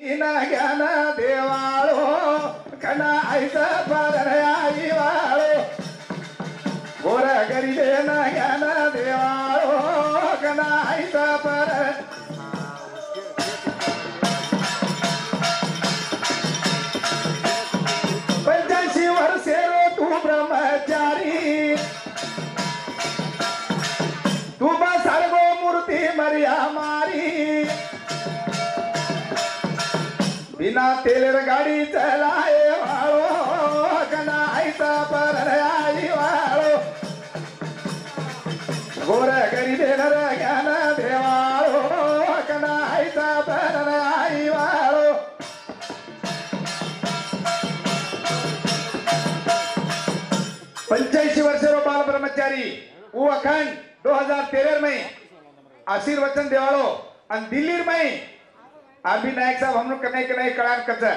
ज्ञान देवाळो कना आईचा पर आई वाळो गोर गरीबे न ज्ञान देवाळो कना आईचा पर 85 वर्षे तू ब्रह्मचारी तू बसर्गो मूर्ती मरिया मारी बिना तेल गाड़ी चलाए वालो कना ऐसा पर आई वालो गोर गरीबे नर ज्ञान देवालो कना ऐसा पर आई वालो 85 वर्षे रो बाल ब्रह्मचारी वो अखंड 2013 में आशीर्वचन देवालो और दिल्ली में आरबी नायक साहब हम लोग कने कने कड़ान कच्चा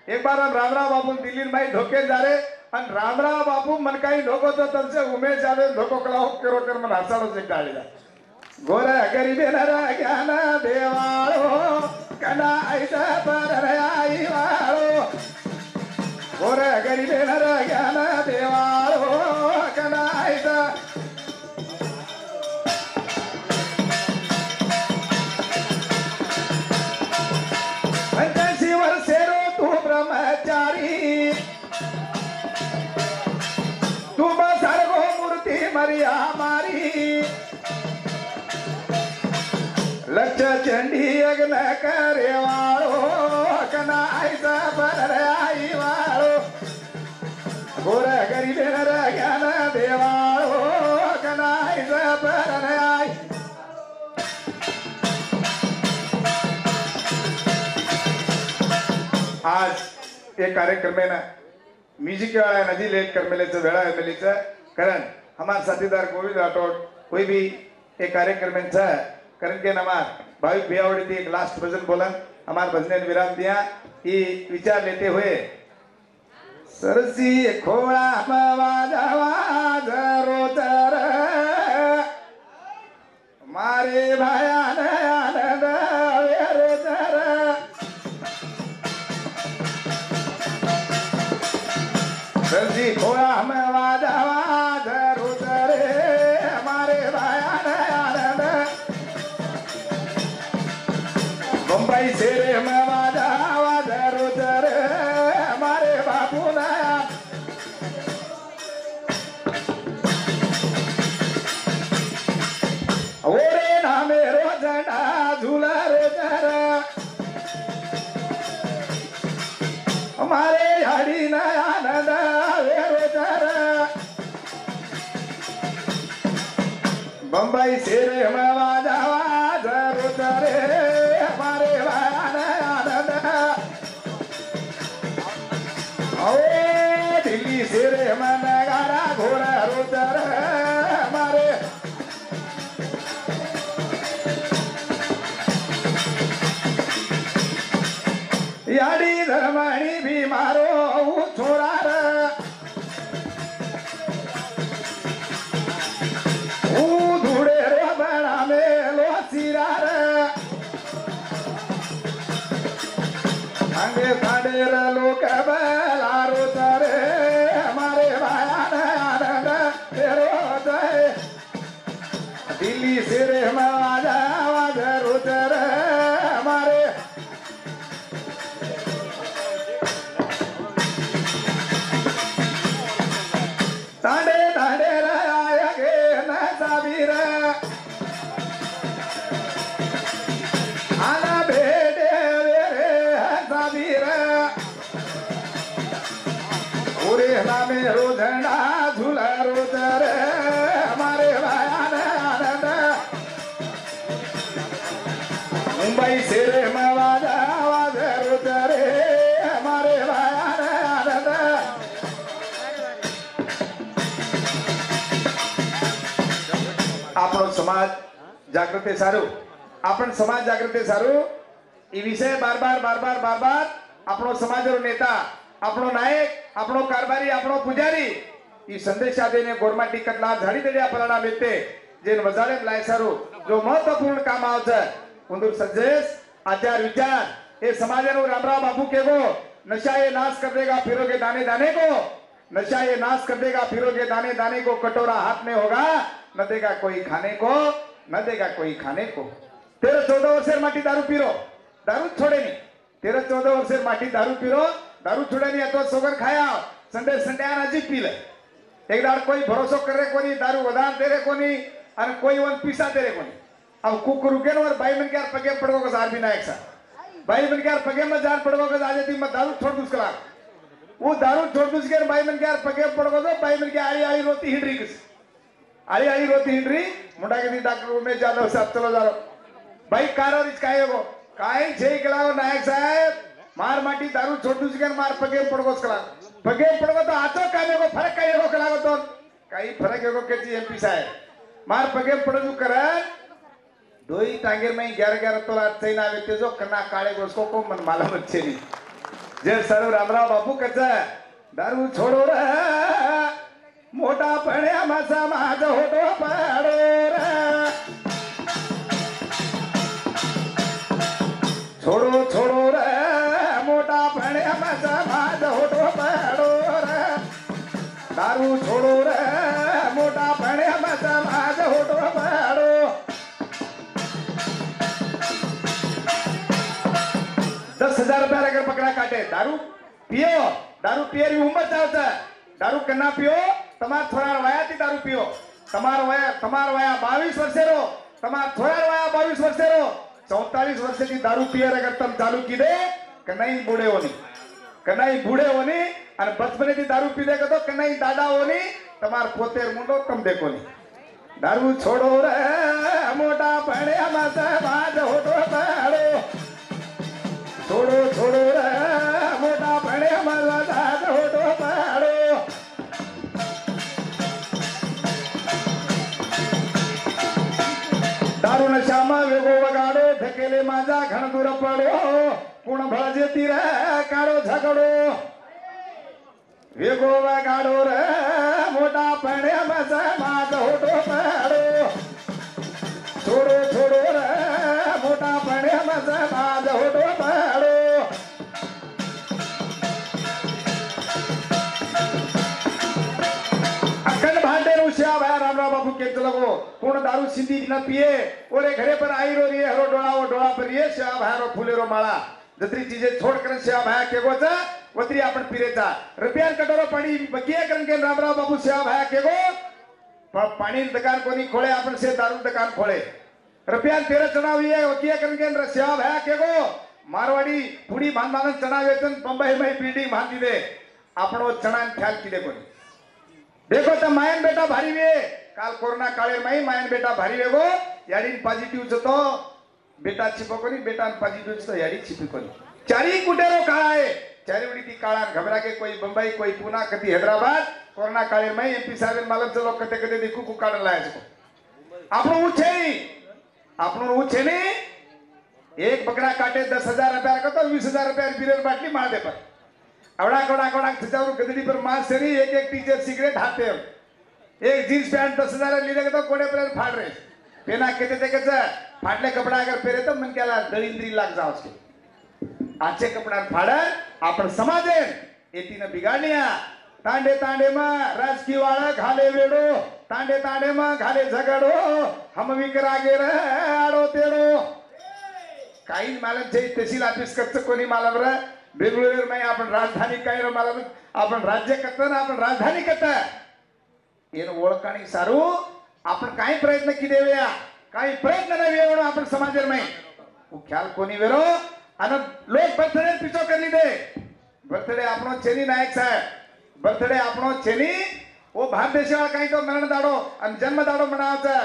एक बार हम रामराव बापू दिल्ली में धोखे जा रहे और रामराव बापू मन का ही धोखो तो तब से उमेश जावे धोखो कलाओ करो कर मन हसाड़ो से डाल जा गोरा गरीबे नरा ज्ञान देवालो कना ऐसा पर आई वालो गोरा गरीबे नरा ज्ञान देवालो कना ऐसा तू बसर्गो मूर्ति मरिया मारी लक्ष चंडी यज्ञ करे वालो कना ऐसा पर आई वालो गोर गरीबे नर ज्ञान देवालो कना ऐसा पर आई आज एक कार्यक्रम में ना म्यूजिक वाला नदी लेट कर मिले तो वेड़ा मिले तो करण हमारे साथीदार गोविंद राठौड़ कोई भी एक कार्यक्रम में था करण के नमार भाई भैयावड़ी थी एक लास्ट भजन बोलन हमारे भजन ने विराम दिया ये विचार लेते हुए सरसी खोड़ा मवाजवा जरोतर मारे भाया आनंद वेरोतर सरसी खोड़ा मवाजवा जरोतर मारे भाया आनंद मुंबई से रे मवाजवा जरोतर मारे बापू ओरे नामे रोजना झूला रे जरा हमारे याडी न आनंद वे जरा बम्बई से रे मवाजवा जरूर रे हमारे भान आनंद ओ दिल्ली से रे मन गारा घोड़ा रोतर हमारे याडी धर्मणी भी मारो छोरा धूड़े रो बड़ा में लो सिरा अंगे साडे लोक बेला रोतरे हमारे भायान आनंद रोते दिल्ली से रे मवाजा वाज रोतरे हमारे तांडे तांडे राया गे न साबीर आना बेटे रे साबीर पूरे नामे रोधना झूला रोतर हमारे भायान आनंद मुंबई से रे मवाजा वाज रोतर हमारे भायान आनंद આપણો સમાજ જાગૃતિ સારું આપણ સમાજ જાગૃતિ સારું એ વિષય બાર બાર આપણો સમાજનો નેતા આપણો નાયક આપણો કારભારી આપણો પૂજારી એ સંદેશ આદિને ગોરમા ટિકટ લા ઝાડી દેડ્યા પરાણા બેતે જેન વજાળે લાય સારું જો મહત્વપૂર્ણ કામ આવશે ઉંદર સજેશ આચાર વિચાર ये समाज रामराव बाबू के को नशा ये नाश कर देगा फिरोगे दाने दाने को, नशा ये नाश कर देगा फिरोगे दाने दाने को, कटोरा हाथ में होगा न देगा कोई खाने को, न देगा कोई खाने को। 13-14 वर्षेर माटी दारू पीरो, दारू छोड़े नहीं। 13-14 वर्षेर माटी दारू पीरो, दारू छोड़े नहीं। अथवा सोगर खाया संडे संडे आना जी पी ले। एक दाड़ कोई भरोसा करे कोनी, दारू वधान तेरे कोनी और कोई वन पीसा तेरे कोनी। अब कुकुर के और भाई मन के यार पगे पड़ो को सार भी ना एक सा भाई मन के यार पगे में जान पड़ो को आज ती मैं दारू छोड़ दूं उसका, वो दारू छोड़ दूं उसके भाई मन के यार पगे पड़ो को तो भाई मन के आली आली रोती हिंड्री किस आली आली रोती हिंड्री मुंडा के दी डॉक्टर में ज्यादा सब चलो जा भाई कार और इसका है वो काई छे कलाओ नायक साहब मार माटी दारू छोड़ दूं उसके मार पगे पड़ो को उसका पगे पड़ो तो आतो कामे को फर्क काई को कलाओ तो काई फर्क है को केची एमपी साहब मार पगे पड़ो जो करे दोई टांगेर में 11-11 तोला चैन आवे ते जो कना काळे गोसको को मन मालूम अच्छे नहीं जे सर रामराव बापू कचा दारू छोड़ो रे मोटा पण्या मासा माज होटो पाडो रे छोड़ो छोड़ो रे मोटा पण्या मासा माज होटो पाडो रे दारू छोड़ो रे मोटा पण्या मासा माज होटो पाडो 10,000 रुपया अगर पकड़ा काटे दारू पियो री उम्र चाहता दारू कना पियो तमार थोड़ा वया थी दारू पियो तमार वया 22 वर्षे रो तमार थोड़ा वया 22 वर्षे रो 44 वर्षे की दारू पियर अगर तुम चालू की दे कनाई बूढ़े होनी और बचपने की दारू पी देगा तो कनाई दादा होनी तमार पोतेर मुंडो तुम देखो नहीं दारू छोड़ो रे मोटा पड़े माता बाज होटो पड़ो छोड़ो छोड़ो रे मोटा पड़े माता बाज होटो पड़ो दारू नशा में वेगो वगाड़ो धकेले माजा घण दूर पड़ो कुण भजे तीर काड़ो झगड़ो वेगो वगाड़ो रे मोटा पड़े माजा बाज होटो पड़ो छोड़ो छोड़ो रे मोटा पड़े माजा बाज होटो पड़ो अखंड भांडे रुशिया भाई रामराव बाबू के लगो कौन दारू सिंधी न पिए ओरे घरे पर आई रो रिए हरो डोला वो डोला पर ये शिवा भाई रो फूले रो माला जतरी चीजें छोड़ कर शिवा भाई के गोचा वतरी अपन पीरेचा रुपया कटोरो पानी बकिया करन के रामराव बाबू शिवा भाई के गो पानी दुकान कोनी खोले अपन से दारू दुकान खोले रुपया 13 चढ़ाव ये वकिया करन के शिवा भाई के गो मारवाड़ी पूरी बांधन चढ़ावे तन बंबई में बिल्डिंग बांधी दे अपनो चढ़ान ख्याल की देखो देखो तो मायन बेटा भारी वे काल कोरोना काळे में मायन बेटा भारी वेगो याडी पॉझिटिव्ह तो बेटा छिपो कोनी बेटा पॉझिटिव्ह तो याडी छिपी कोनी चारी कुटेरो काळा है चारी उडी ती काळा घबरा के कोई बंबई कोई पुणे कती हैदराबाद कोरोना काळे में एमपी साहेब मालूम चलो कते कते देखू को काढ लाया छको आपनो उछे नी एक बकरा काटे 10,000 रुपया का तो 20,000 रुपया बिरेर बाटली मार दे पर अवड़ा कोड़ा कोड़ा खिचाऊ गदड़ी पर मार सरी एक टीचर सिगरेट हाथे एक जींस पैंट 10,000 ले लेगा तो कोड़े पर फाड़ रहे पेना कहते थे कैसा फाटले कपड़ा अगर पहरे तो मन क्या दरिंद्री लग जाओ उसके अच्छे कपड़ा फाड़ा अपन समाजे एती ने बिगाड़निया तांडे तांडे में राजकीय वाला घाले वेड़ो तांडे तांडे में घाले झगड़ो हम विकरागे रे आड़ो तेड़ो काही मालूम छे तहसील ऑफिस कच्च कोनी मालूम रे बेंगळुरू में अपन राजधानी काय रे मालूम अपन राज्य कत्ता ना अपन राजधानी कत्ता ಏನು ಓಳಕಾಣಿ ಸಾರು आपण काही प्रयत्न किदेव्या काही प्रयत्न नव्हे म्हणून आपण समाजर में वो ख्याल कोनी वेरो अन लोग बर्थडे पिछो कर ली दे बर्थडे आपनो चेनी नायक साहेब बर्थडे आपनो चेनी वो भारत देशवा काही तो मरण दाडो अन जन्म दाडो मनावचा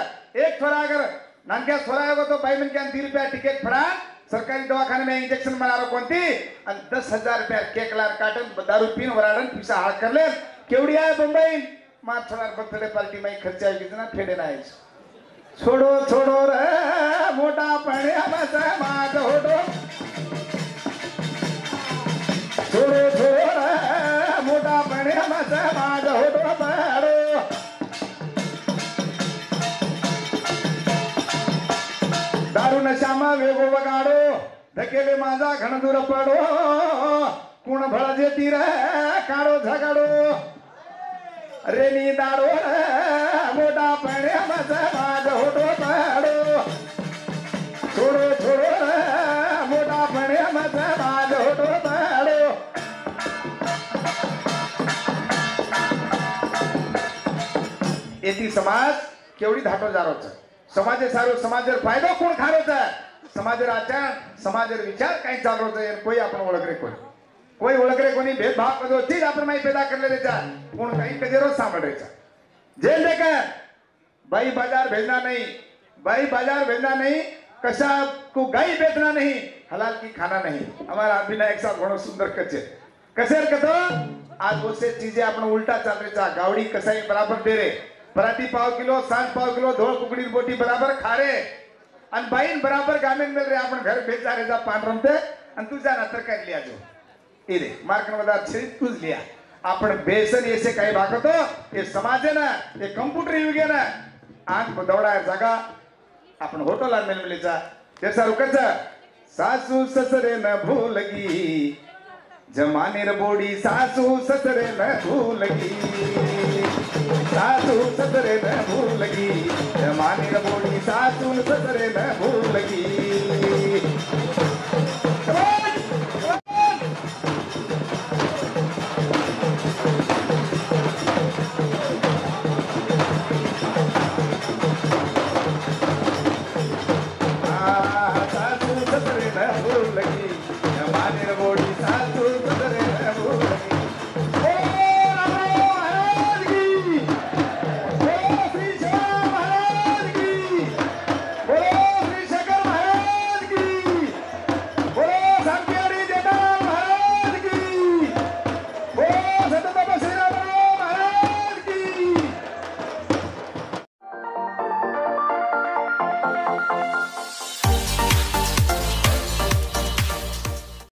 एक थोड़ा अगर नानक्या सोरा होगो तो भाई मन के 3 रुपया टिकट फड़ा सरकारी दवाखाने में इंजेक्शन मारो कोणती अन 10,000 रुपया केक लार काटन दारू पीन वराडन पिसा हाल कर ले केवडी आहे बंबई मार थोड़ा बर्थडे पार्टी में खर्चा कितना फेडे ना छोड़ो छोड़ो रे मोटा पड़े मासा माज होटो छोड़ो छोड़ो रे मोटा पड़े मासा माज होटो पड़ो दारू नशा में वेगो वगाड़ो धकेले माझा घन दूर पडो कुण भळजे तीर काढो झगाडो रेनी दाडो मोठा पण्या माझ होतो पाडो छोडो छोडो मोठा पण्या माझ होतो पाडो येती समाज केवढी धाटो जारोच समाजे सारो समाजर फायदो कोण खारोच समाजर आचार समाजर विचार काही चालरोच कोई आपण ओळखरे कोई ओळखरे कोणी भेदभाव करो चीज आपण माही पैदा करले देचा कोण काही कजेरो सांभाळायचा जेल देकर भाई बाजार भेजना नहीं भाई बाजार भेजना नहीं कशा को गाय बेचना नहीं हलाल की खाना नहीं हमारा अभिनय एक साथ घणो सुंदर कचे कसेर कथो आज वो से चीजें आपण उल्टा चाल रेचा गावड़ी कसाई बराबर दे रे पराठी पाव किलो सांज पाव किलो धोळ कुकड़ी बोटी बराबर खा रे अन बाईन बराबर गामेन मिल रे आपण घर बेचा रेचा पान रमते अन तुझा ना तर कर लिया जो इरे मार्कन वदा छे तुझ लिया आपण बेसन ऐसे काही भागतो ये समाज है ना ये कंप्यूटर युग है ना आंख दौड़ा जागा आपण होटल आन मिलचा जैसा रुकच सासू ससरे न भूलगी जमाने र बोडी सासू ससरे न भूलगी सासू ससरे न भूलगी जमाने र बोडी सासू ससरे न भूलगी सासू ससरे न भूलगी जमाने र बोडी